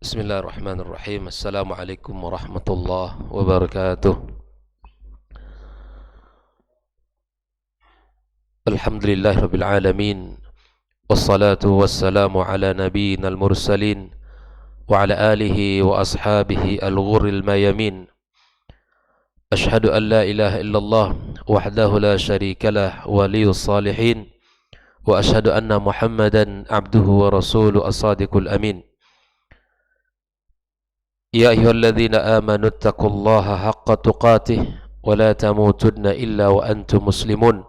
Bismillahirrahmanirrahim. Assalamualaikum warahmatullahi wabarakatuh. Alhamdulillahirabbil alamin. Wassalatu wassalamu ala nabiyyina al-mursalin wa ala alihi wa ashabihi al-ghurril mayamin. Ashhadu an la ilaha illallah wahdahu la syarikalah waliyus salihin wa ashhadu anna Muhammadan abduhu wa rasuluhu as-sadiqul amin. يا أيها الذين آمنوا اتقوا الله حق تقاته ولا تموتن إلا وأنتم مسلمون.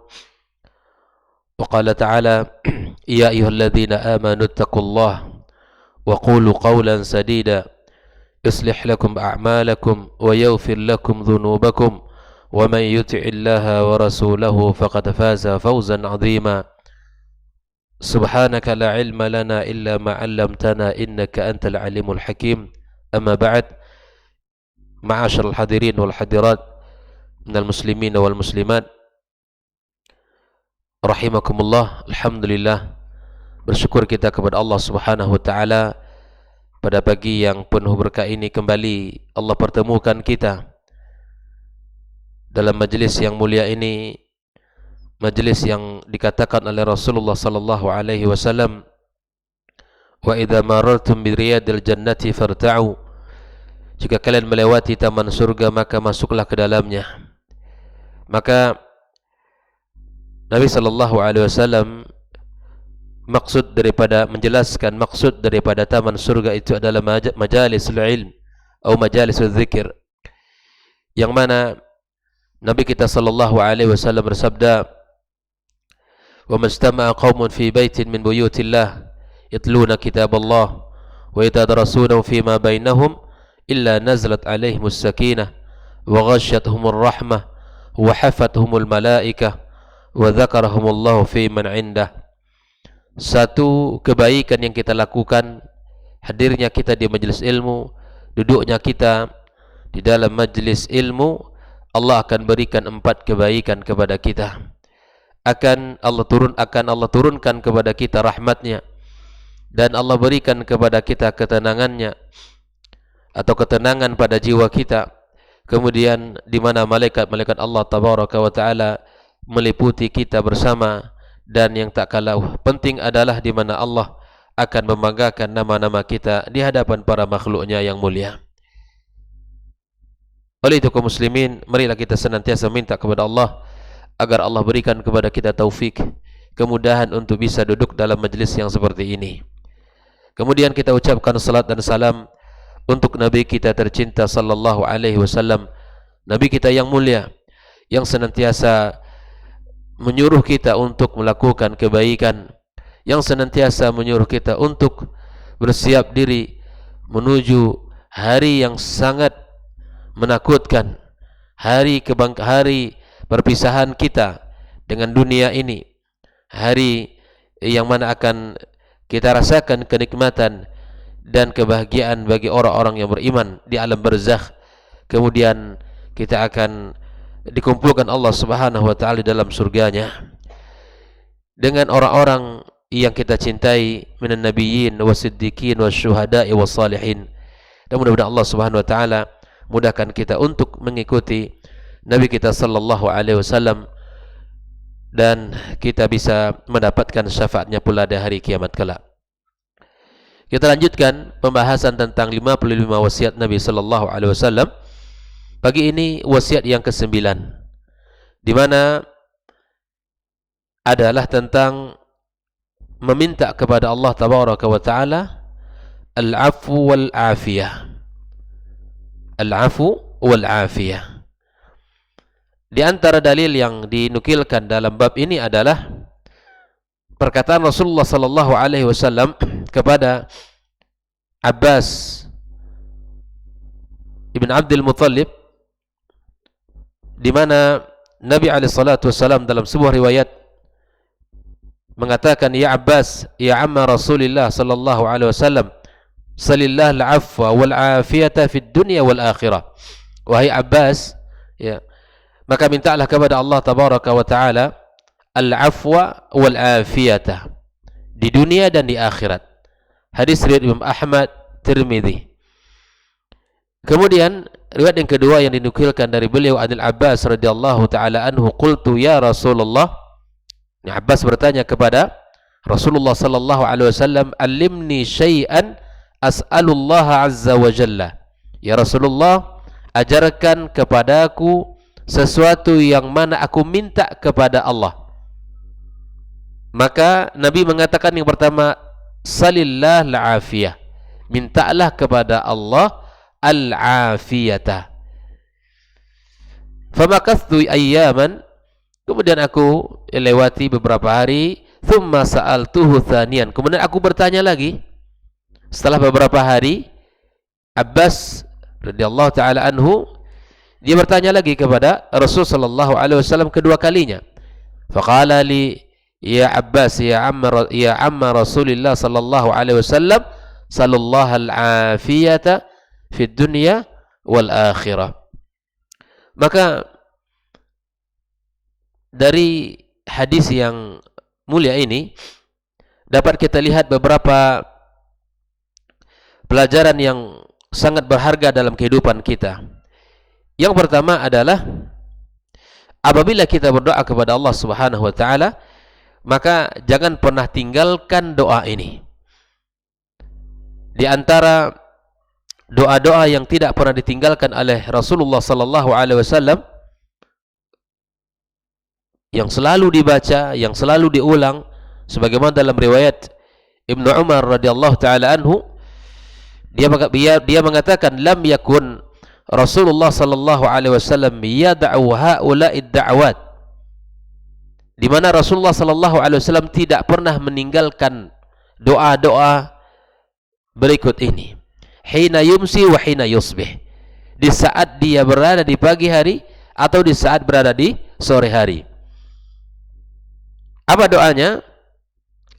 وقال تعالى يا أيها الذين آمنوا اتقوا الله وقولوا قولا سديدا يصلح لكم أعمالكم ويغفر لكم ذنوبكم ومن يطع الله ورسوله فقد فاز فوزا عظيما. سبحانك لا علم لنا إلا ما علمتنا إنك أنت العليم الحكيم. Amma ba'd, ma'asyiral hadirin wal hadirat minal muslimin wal muslimat rahimakumullah. Alhamdulillah, bersyukur kita kepada Allah Subhanahu wa taala pada pagi yang penuh berkah ini kembali Allah pertemukan kita dalam majlis yang mulia ini, majlis yang dikatakan oleh Rasulullah sallallahu alaihi wasallam, wa idza marartum bi riyadil jannati farta'u. Jika kalian melewati taman surga maka masuklah ke dalamnya. Maka Nabi sallallahu alaihi wasallam menjelaskan maksud daripada taman surga itu adalah majalisul ilm atau majalisul zikir, yang mana Nabi kita sallallahu alaihi wasallam bersabda, wa mastama'a qaumun fi baitin min buyutillah yatluna kitab Allah wa yatadarasunahu fima bainahum illa nazalat alaihimus sakinah wa ghasyiyatuhumur rahmah wa hafathumul malaikah wa dzakarahumullahu fi man indah. Satu kebaikan yang kita lakukan, hadirnya kita di majlis ilmu, duduknya kita di dalam majlis ilmu, Allah akan berikan 4 kebaikan kepada kita. Akan Allah turunkan kepada kita rahmatnya, dan Allah berikan kepada kita ketenangannya atau ketenangan pada jiwa kita. Kemudian di mana malaikat-malaikat Allah tabaraka wa taala meliputi kita bersama, dan yang tak kalah penting adalah di mana Allah akan membanggakan nama-nama kita di hadapan para makhluknya yang mulia. Oleh itu kaum muslimin, marilah kita senantiasa minta kepada Allah agar Allah berikan kepada kita taufik, kemudahan untuk bisa duduk dalam majlis yang seperti ini. Kemudian kita ucapkan salat dan salam untuk Nabi kita tercinta sallallahu alaihi wasallam, Nabi kita yang mulia, yang senantiasa menyuruh kita untuk melakukan kebaikan, yang senantiasa menyuruh kita untuk bersiap diri menuju hari yang sangat menakutkan, hari perpisahan kita dengan dunia ini, hari yang mana akan kita rasakan kenikmatan dan kebahagiaan bagi orang-orang yang beriman di alam barzakh. Kemudian kita akan dikumpulkan Allah Subhanahu wa taala dalam surganya dengan orang-orang yang kita cintai minan nabiyyin wasiddiqin wasyuhada'i wassalihin. Dan mudah-mudahan Allah Subhanahu wa taala mudahkan kita untuk mengikuti Nabi kita sallallahu alaihi wasallam, dan kita bisa mendapatkan syafaatnya pula di hari kiamat kelak. Kita lanjutkan pembahasan tentang 55 wasiat Nabi sallallahu alaihi wasallam. Pagi ini wasiat yang ke-9, di mana adalah tentang meminta kepada Allah tabaraka wa taala al-'afwu wal 'afiyah. Al-'afwu wal 'afiyah. Di antara dalil yang dinukilkan dalam bab ini adalah perkataan Rasulullah sallallahu alaihi wasallam kepada Abbas ibn Abdul Muttalib, di mana Nabi alaihi salatu wasallam dalam sebuah riwayat mengatakan, ya Abbas, ya amma Rasulillah sallallahu alaihi wasallam, salillah al-'afwa wal 'afiyata fid dunya wal akhirah. Wahai Abbas, ya, maka mintalah kepada Allah tabaraka wa taala al-'afwa wal 'afiyata di dunia dan di akhirat. Hadis riwayat Imam Ahmad, Tirmidzi. Kemudian riwayat yang kedua yang dinukilkan dari beliau Anil Abbas radhiyallahu taala anhu, qultu ya Rasulullah. Ini Abbas bertanya kepada Rasulullah sallallahu alaihi wasallam, "Allimni syai'an as'alullah azza wa jalla." Ya Rasulullah, ajarkan kepadaku sesuatu yang mana aku minta kepada Allah. Maka Nabi mengatakan yang pertama, salillah al-afiyah. Mintalah kepada Allah al-afiyata. Famakathtu ayyaman, kemudian aku lewati beberapa hari, thumma sa'altuhu thaniyan. Kemudian aku bertanya lagi. Setelah beberapa hari, Abbas radhiyallahu taala anhu dia bertanya lagi kepada Rasul sallallahu alaihi wasallam kedua kalinya. Faqala li ya Abbas ya amma Rasulillah sallallahu alaihi wasallam, sallallahu al-afiyata fid dunya wal akhirah. Maka dari hadis yang mulia ini dapat kita lihat beberapa pelajaran yang sangat berharga dalam kehidupan kita. Yang pertama adalah apabila kita berdoa kepada Allah Subhanahu wa taala, maka jangan pernah tinggalkan doa ini. Di antara doa-doa yang tidak pernah ditinggalkan oleh Rasulullah sallallahu alaihi wasallam, yang selalu dibaca, yang selalu diulang, sebagaimana dalam riwayat Ibnu Umar radhiyallahu taala anhu, dia mengatakan, lam yakun Rasulullah sallallahu alaihi wasallam yad'u haula'id da'awat, di mana Rasulullah sallallahu alaihi wasallam tidak pernah meninggalkan doa-doa berikut ini. Hina yumsi wa hina yusbih, di saat dia berada di pagi hari atau di saat berada di sore hari. Apa doanya?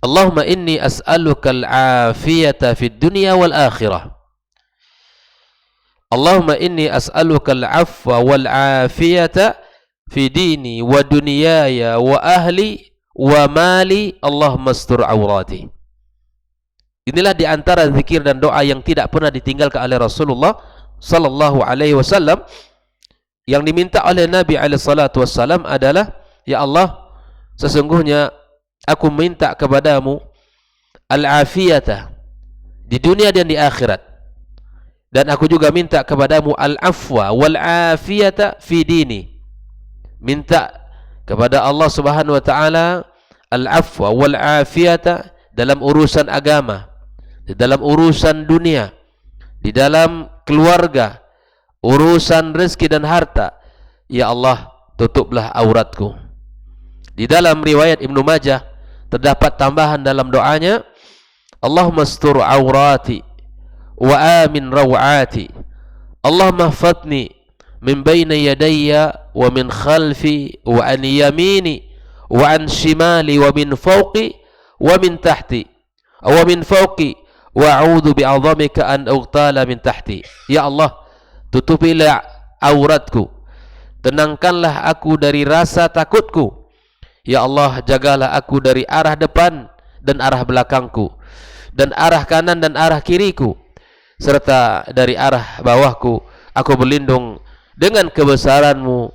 Allahumma inni as'aluka al-afiyata fid dunya wal akhirah. Allahumma inni as'aluka al-'afwa wal 'afiyata fi dini wa dunyaya wa ahli wa mali. Allahumma astur 'aurati. Inilah di antara zikir dan doa yang tidak pernah ditinggalkan oleh Rasulullah sallallahu alaihi wasallam. Yang diminta oleh Nabi alaihi salatu wasallam adalah, ya Allah, sesungguhnya aku minta kepadamu al-'afiyata di dunia dan di akhirat. Dan aku juga minta kepadamu al-afwa wal-afiyata fi dini. Minta kepada Allah Subhanahu wa taala al-afwa wal-afiyata dalam urusan agama, di dalam urusan dunia, di dalam keluarga, urusan rezeki dan harta. Ya Allah, tutuplah auratku. Di dalam riwayat Ibnu Majah terdapat tambahan dalam doanya, Allahumma astur aurati wa amin raw'ati. Allahumma hfadni min bayni yadayya wa min khalfi wa an yamini wa an shimali wa min fawqi wa min tahti wa min fawqi wa a'udzu bi'azamika an ughtala min tahti. Ya Allah, tutupilah auratku, tenangkanlah aku dari rasa takutku. Ya Allah, jagalah aku dari arah depan dan arah belakangku, dan arah kanan dan arah kiriku, serta dari arah bawahku. Aku berlindung dengan kebesaranmu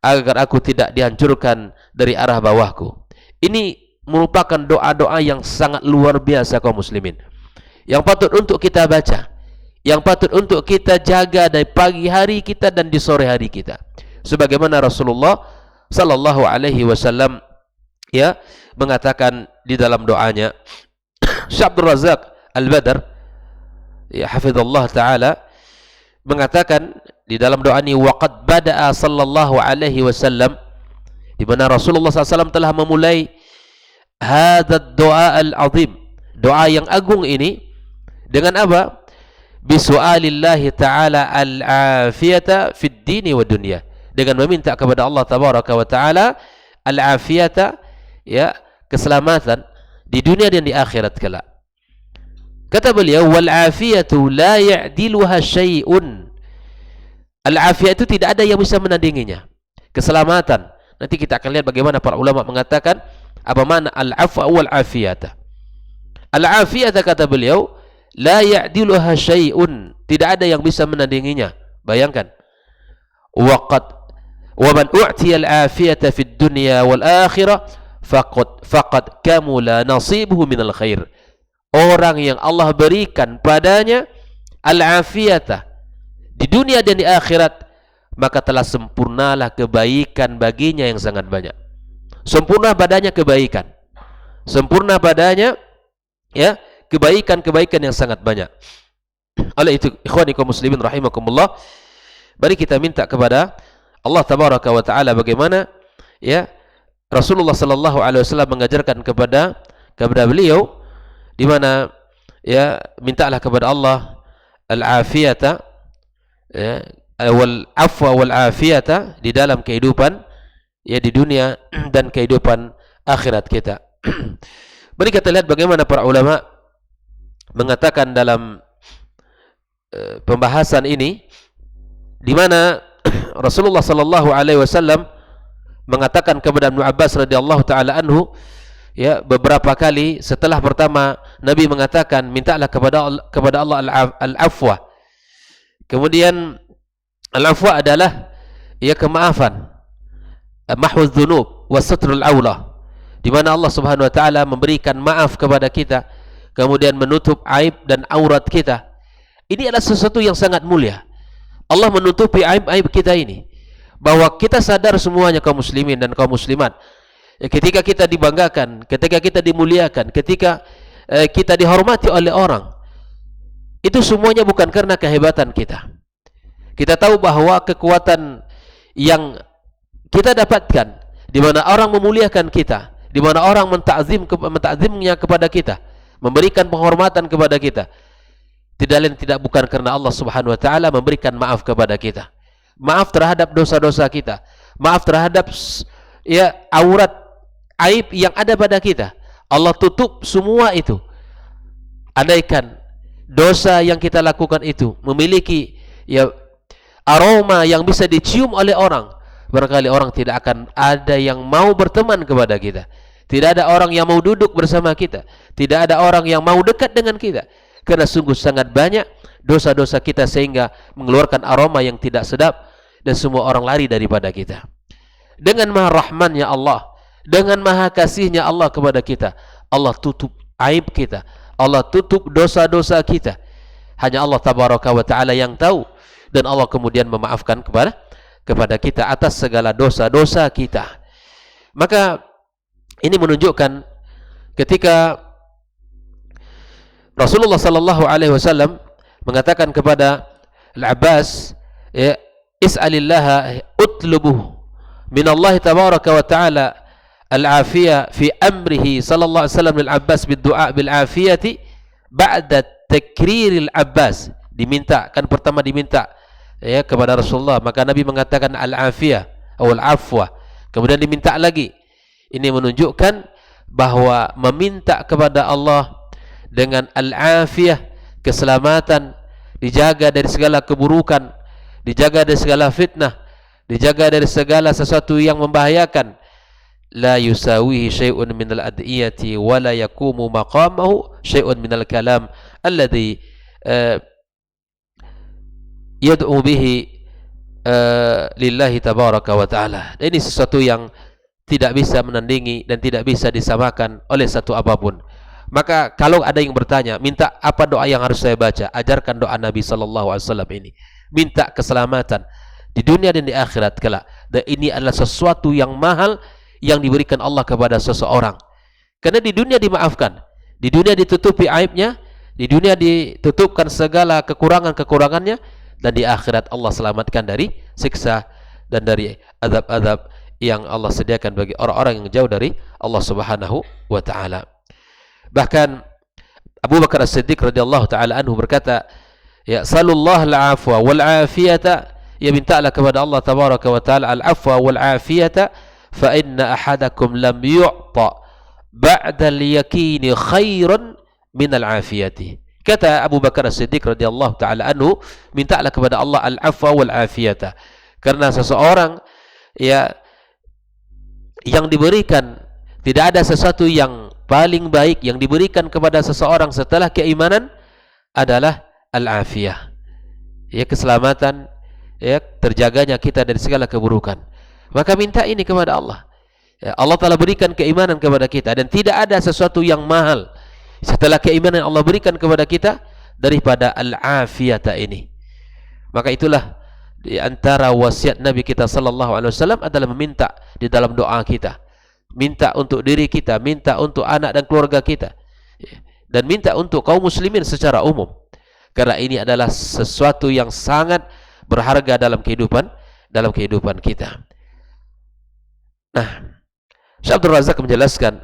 agar aku tidak dihancurkan dari arah bawahku. Ini merupakan doa-doa yang sangat luar biasa kaum muslimin, yang patut untuk kita baca, yang patut untuk kita jaga dari pagi hari kita dan di sore hari kita. Sebagaimana Rasulullah sallallahu alaihi wasallam ya mengatakan di dalam doanya, Syekh Abdul Razak Al-Badr ya hafizallahu taala mengatakan di dalam doa ini, waqad bada'a sallallahu alaihi wasallam, di mana Rasulullah SAW telah memulai hadzal doa al-azim, doa yang agung ini, dengan apa? Bisu'alillahi ta'ala al-afiyata fid dini wa dunya, dengan meminta kepada Allah tabaraka wa taala al-afiyata, ya, keselamatan di dunia dan di akhirat kelak. Kata beliau, wal afiyatu la ya'diluha syai'un. Al-afiyah itu tidak ada yang bisa menandinginya. Keselamatan. Nanti kita akan lihat bagaimana para ulama mengatakan apa makna al-afwa wal afiyata. Al-afiyata, kata beliau, la ya'diluha syai'un, tidak ada yang bisa menandinginya. Bayangkan, waqad wa man u'tiya al-'afiyata fid dunya wal akhirah faqad kamula nasibuhu minal khair. Orang yang Allah berikan padanya al-'afiyata di dunia dan di akhirat, maka telah sempurnalah kebaikan baginya yang sangat banyak. Sempurna padanya kebaikan, sempurna padanya ya kebaikan-kebaikan yang sangat banyak. Oleh itu, ikhwani kaum muslimin rahimakumullah, mari kita minta kepada Allah tabaraka wa taala bagaimana ya Rasulullah sallallahu alaihi wasallam mengajarkan kepada beliau, di mana ya mintalah kepada Allah al-afiyata ya wal afwa wal afiyata di dalam kehidupan ya di dunia dan kehidupan akhirat kita. Mari kita lihat bagaimana para ulama mengatakan dalam pembahasan ini, di mana Rasulullah sallallahu alaihi wasallam mengatakan kepada Ibnu Abbas radhiyallahu taala anhu ya beberapa kali. Setelah pertama Nabi mengatakan mintalah kepada Allah al-afwa. Kemudian al-afwa adalah ya kemaafan, mahwuz dzunub wa satrul aula, di mana Allah Subhanahu wa taala memberikan maaf kepada kita, kemudian menutup aib dan aurat kita. Ini adalah sesuatu yang sangat mulia. Allah menutupi aib-aib kita ini, bahwa kita sadar semuanya kaum muslimin dan kaum muslimat, ya, ketika kita dibanggakan, ketika kita dimuliakan, ketika kita dihormati oleh orang, itu semuanya bukan karena kehebatan kita. Kita tahu bahwa kekuatan yang kita dapatkan, di mana orang memuliakan kita, di mana orang mentakzimnya kepada kita, memberikan penghormatan kepada kita, tidak lain tidak bukan karena Allah Subhanahu wa taala memberikan maaf kepada kita. Maaf terhadap dosa-dosa kita, maaf terhadap ya aurat aib yang ada pada kita. Allah tutup semua itu. Andaikan dosa yang kita lakukan itu memiliki ya aroma yang bisa dicium oleh orang, barangkali orang tidak akan ada yang mau berteman kepada kita. Tidak ada orang yang mau duduk bersama kita. Tidak ada orang yang mau dekat dengan kita. Karena sungguh sangat banyak dosa-dosa kita sehingga mengeluarkan aroma yang tidak sedap dan semua orang lari daripada kita. Dengan maha rahmannya Allah, dengan maha kasihnya Allah kepada kita, Allah tutup aib kita, Allah tutup dosa-dosa kita. Hanya Allah tabaraka wa ta'ala yang tahu, dan Allah kemudian memaafkan kepada kita atas segala dosa-dosa kita. Maka ini menunjukkan ketika Rasulullah sallallahu alaihi wasallam mengatakan kepada Al-Abbas, ya, is'alillaha utlubuh min Allah tabaraka wa ta'ala al-afiyah fi amrihi sallallahu alaihi wasallam lil-Abbas bid-du'a bil-afiyati ba'da takrir al-Abbas. Diminta, kan pertama diminta ya kepada Rasulullah, maka Nabi mengatakan al-afiyah atau al-afwa, kemudian diminta lagi. Ini menunjukkan bahwa meminta kepada Allah dengan al-afiyah, keselamatan, dijaga dari segala keburukan, dijaga dari segala fitnah, dijaga dari segala sesuatu yang membahayakan. La yusawihi syai'un minal ad'iyati wa la yakumu maqamahu syai'un minal kalam alladhi yad'u bihi lillahi tabaraka wa ta'ala. Ini sesuatu yang tidak bisa menandingi dan tidak bisa disamakan oleh satu apapun. Maka kalau ada yang bertanya, minta apa doa yang harus saya baca? Ajarkan doa Nabi sallallahu alaihi wasallam ini. Minta keselamatan di dunia dan di akhirat kelak. Dan ini adalah sesuatu yang mahal yang diberikan Allah kepada seseorang. Karena di dunia dimaafkan, di dunia ditutupi aibnya, di dunia ditutupkan segala kekurangan-kekurangannya, dan di akhirat Allah selamatkan dari siksa dan dari azab-azab yang Allah sediakan bagi orang-orang yang jauh dari Allah Subhanahu wa taala. Bahkan Abu Bakar As-Siddiq radhiyallahu taala anhu berkata, ya sallallahu al-afwa wal afiyata, ya mintalah kepada Allah tabaraka wa taala al-afwa wal afiyata, fa inna ahadakum lam yu'ta ba'da al-yaqini khairan min al-afiyati. Kata Abu Bakar As-Siddiq radhiyallahu taala anhu, mintalah kepada Allah al-afwa wal afiyata, karena seseorang ya yang diberikan, tidak ada sesuatu yang paling baik yang diberikan kepada seseorang setelah keimanan adalah al-afiyah, ya, keselamatan, ya, terjaganya kita dari segala keburukan. Maka minta ini kepada Allah. Ya, Allah telah berikan keimanan kepada kita, dan tidak ada sesuatu yang mahal setelah keimanan yang Allah berikan kepada kita daripada al-afiyata ini. Maka itulah di antara wasiat Nabi kita sallallahu alaihi wasallam adalah meminta di dalam doa kita. Minta untuk diri kita, minta untuk anak dan keluarga kita, dan minta untuk kaum muslimin secara umum. Karena ini adalah sesuatu yang sangat berharga dalam kehidupan kita. Nah, Syekh Abdul Razak menjelaskan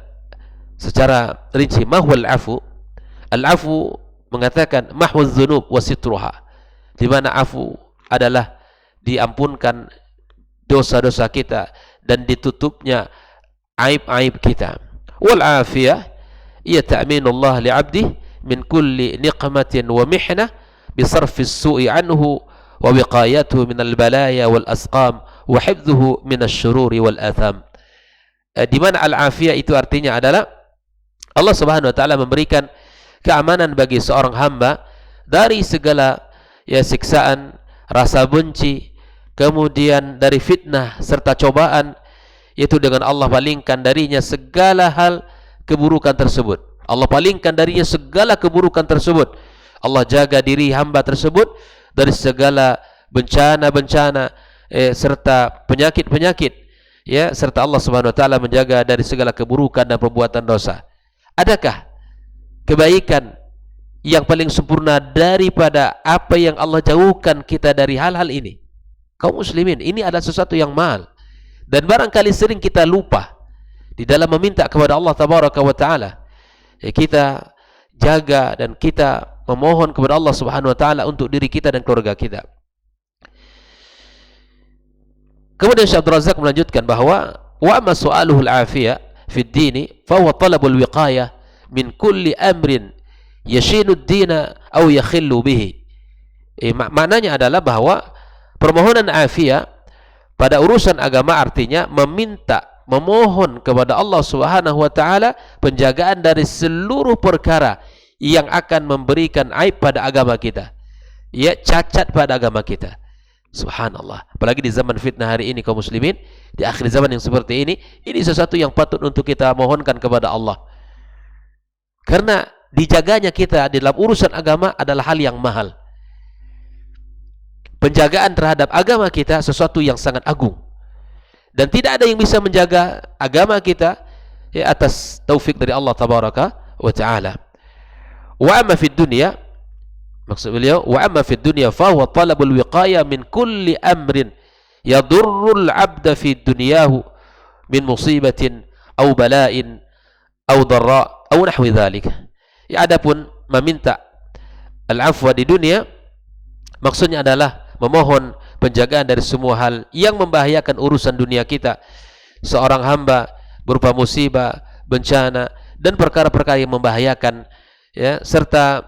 secara rinci mahwal afu. Al-afu mengatakan mahwuz dzunub wa sitruha, di mana afu adalah diampunkan dosa-dosa kita dan ditutupnya aib-aib kita. Wal afiyah ia ta'minullah li'abdih min kulli niqmatin wa mihnah bisarfi as-su'i anhu wa wiqayatuhu min al-balaya wal asqam wa hifdhuhu min asy-syururi wal atham. Di mana al-afiyah itu artinya adalah Allah Subhanahu wa taala memberikan keamanan bagi seorang hamba dari segala, ya, siksaan, rasa benci, kemudian dari fitnah serta cobaan, yaitu dengan Allah palingkan darinya segala hal keburukan tersebut. Allah palingkan darinya segala keburukan tersebut. Allah jaga diri hamba tersebut dari segala bencana-bencana, serta penyakit-penyakit, ya, serta Allah Subhanahu wa taala menjaga dari segala keburukan dan perbuatan dosa. Adakah kebaikan yang paling sempurna daripada apa yang Allah jauhkan kita dari hal-hal ini? Kaum muslimin, ini adalah sesuatu yang mahal, dan barangkali sering kita lupa di dalam meminta kepada Allah tabaraka wa taala. Kita jaga dan kita memohon kepada Allah Subhanahu wa taala untuk diri kita dan keluarga kita. Kemudian Syekh Abdul Razak melanjutkan bahwa wa amma su'aluhu al-afiyah fi ad-din fa huwa talabul wiqayah min kulli amrin yashinu ad-dina aw yakhillu bihi. Maknanya adalah bahwa permohonan afiyah pada urusan agama artinya memohon kepada Allah Subhanahu wa taala penjagaan dari seluruh perkara yang akan memberikan aib pada agama kita, ya, cacat pada agama kita. Subhanallah, apalagi di zaman fitnah hari ini kaum muslimin, di akhir zaman yang seperti ini sesuatu yang patut untuk kita mohonkan kepada Allah. Karena dijaganya kita di dalam urusan agama adalah hal yang mahal. Penjagaan terhadap agama kita sesuatu yang sangat agung, dan tidak ada yang bisa menjaga agama kita, ya, atas taufik dari Allah tabaraka wa taala. Wa amma fid dunya, maksud beliau, wa amma fid dunya fa huwa talabul wiqayah min kulli amrin yadurrul 'abda fi dunyahu min musibatin aw bala'in aw dharra aw nahwi dhalik. Ya, adapun meminta al-'afwa di dunia maksudnya adalah memohon penjagaan dari semua hal yang membahayakan urusan dunia kita, seorang hamba, berupa musibah, bencana, dan perkara-perkara yang membahayakan, ya, serta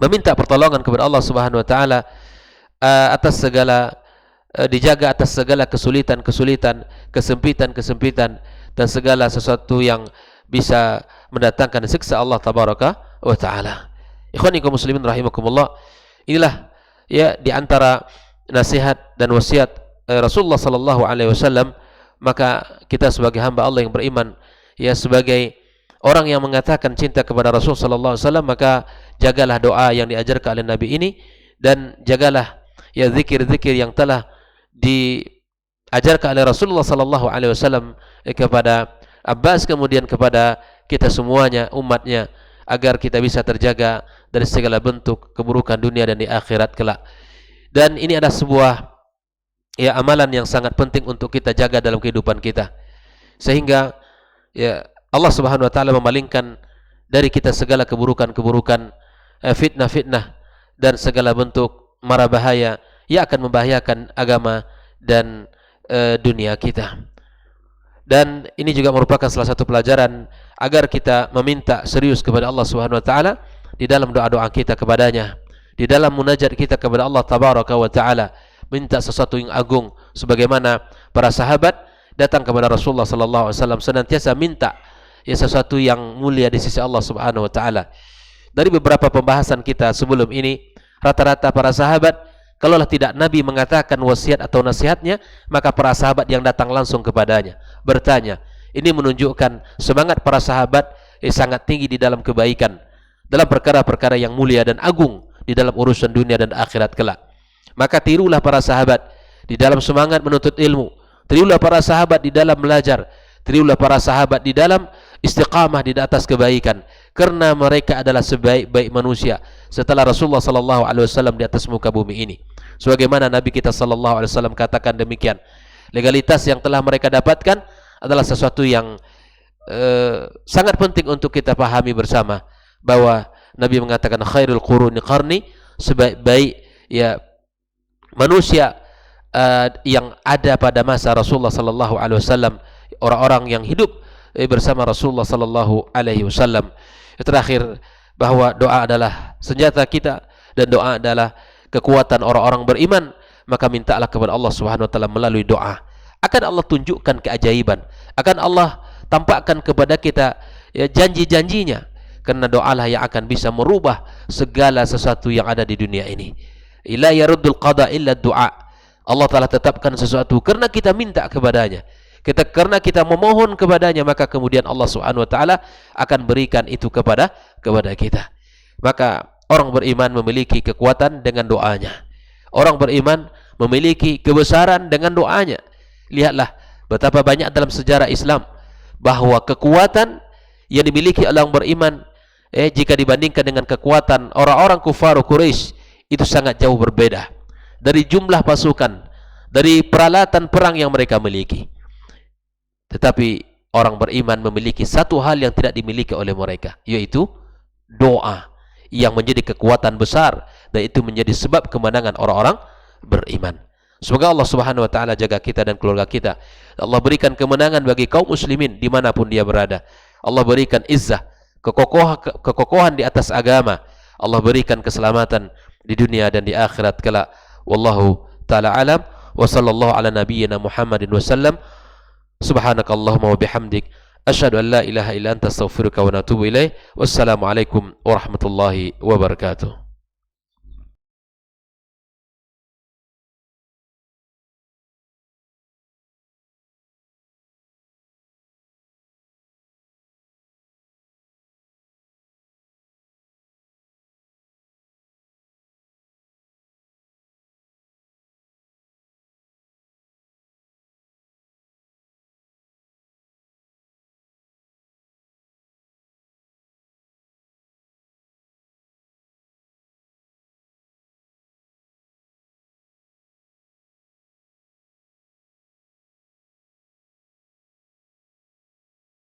meminta pertolongan kepada Allah Subhanahu wa taala atas segala dijaga atas segala kesulitan-kesulitan, kesempitan-kesempitan, dan segala sesuatu yang bisa mendatangkan siksa Allah tabaraka wa taala. Ikhwani kaum muslimin rahimakumullah, inilah, ya, di antara nasihat dan wasiat Rasulullah sallallahu alaihi wasallam. Maka kita sebagai hamba Allah yang beriman, ya, sebagai orang yang mengatakan cinta kepada Rasul sallallahu alaihi wasallam, maka jagalah doa yang diajarkan oleh Nabi ini, dan jagalah, ya, zikir-zikir yang telah diajarkan oleh Rasulullah sallallahu alaihi wasallam kepada Abbas, kemudian kepada kita semuanya, umatnya, agar kita bisa terjaga dari segala bentuk keburukan dunia dan di akhirat kelak. Dan ini adalah sebuah, ya, amalan yang sangat penting untuk kita jaga dalam kehidupan kita, sehingga, ya, Allah Subhanahu wa taala memalingkan dari kita segala keburukan-keburukan, fitnah-fitnah, dan segala bentuk mara bahaya yang akan membahayakan agama dan dunia kita. Dan ini juga merupakan salah satu pelajaran agar kita meminta serius kepada Allah Subhanahu wa taala di dalam doa-doa kita kepadanya, di dalam munajat kita kepada Allah tabaraka wa taala, minta sesuatu yang agung, sebagaimana para sahabat datang kepada Rasulullah sallallahu alaihi wasallam senantiasa minta, ya, sesuatu yang mulia di sisi Allah Subhanahu wa taala. dari beberapa pembahasan kita sebelum ini, rata-rata para sahabat, kalaulah tidak Nabi mengatakan wasiat atau nasihatnya, maka para sahabat yang datang langsung kepadanya bertanya. Ini menunjukkan semangat para sahabat sangat tinggi di dalam kebaikan, dalam perkara-perkara yang mulia dan agung di dalam urusan dunia dan akhirat kelak. Maka tirulah para sahabat di dalam semangat menuntut ilmu, tirulah para sahabat di dalam belajar, tirulah para sahabat di dalam istiqamah di atas kebaikan, karena mereka adalah sebaik-baik manusia setelah Rasulullah sallallahu alaihi wasallam di atas muka bumi ini. Sebagaimana Nabi kita sallallahu alaihi wasallam katakan demikian, legalitas yang telah mereka dapatkan adalah sesuatu yang sangat penting untuk kita pahami bersama, bahwa Nabi mengatakan khairul quruni qarni, sebaik-baik ya manusia yang ada pada masa Rasulullah sallallahu alaihi wasallam, orang-orang yang hidup bersama Rasulullah sallallahu alaihi wasallam. Terakhir, bahwa doa adalah senjata kita dan doa adalah kekuatan orang-orang beriman. Maka mintalah kepada Allah Subhanahu wa taala melalui doa. Akan Allah tunjukkan keajaiban, akan Allah tampakkan kepada kita ya janji-janjinya, karena doalah yang akan bisa merubah segala sesuatu yang ada di dunia ini. La yaruddul qada illa du'a. Allah telah tetapkan sesuatu karena kita minta kepadanya, karena kita memohon kepadanya, maka kemudian Allah Subhanahu wa taala akan berikan itu kepada kita. Maka orang beriman memiliki kekuatan dengan doanya. Orang beriman memiliki kebesaran dengan doanya. Lihatlah betapa banyak dalam sejarah Islam bahwa kekuatan yang dimiliki oleh orang beriman jika dibandingkan dengan kekuatan orang-orang kufar Quraisy, itu sangat jauh berbeda. Dari jumlah pasukan, dari peralatan perang yang mereka miliki. Tetapi orang beriman memiliki satu hal yang tidak dimiliki oleh mereka, yaitu doa, yang menjadi kekuatan besar, dan itu menjadi sebab kemenangan orang-orang beriman. Semoga Allah Subhanahu wa taala jaga kita dan keluarga kita. Allah berikan kemenangan bagi kaum muslimin dimanapun dia berada. Allah berikan izzah, kekokohan di atas agama. Allah berikan keselamatan di dunia dan di akhirat kelak. Wallahu taala alam, wa sallallahu ala nabiyyina Muhammadin wasallam. Subhanakallahumma wa bihamdik, asyhadu an la ilaha illa anta astaghfiruka wa atubu ilaih. Wassalamu alaikum warahmatullahi wabarakatuh.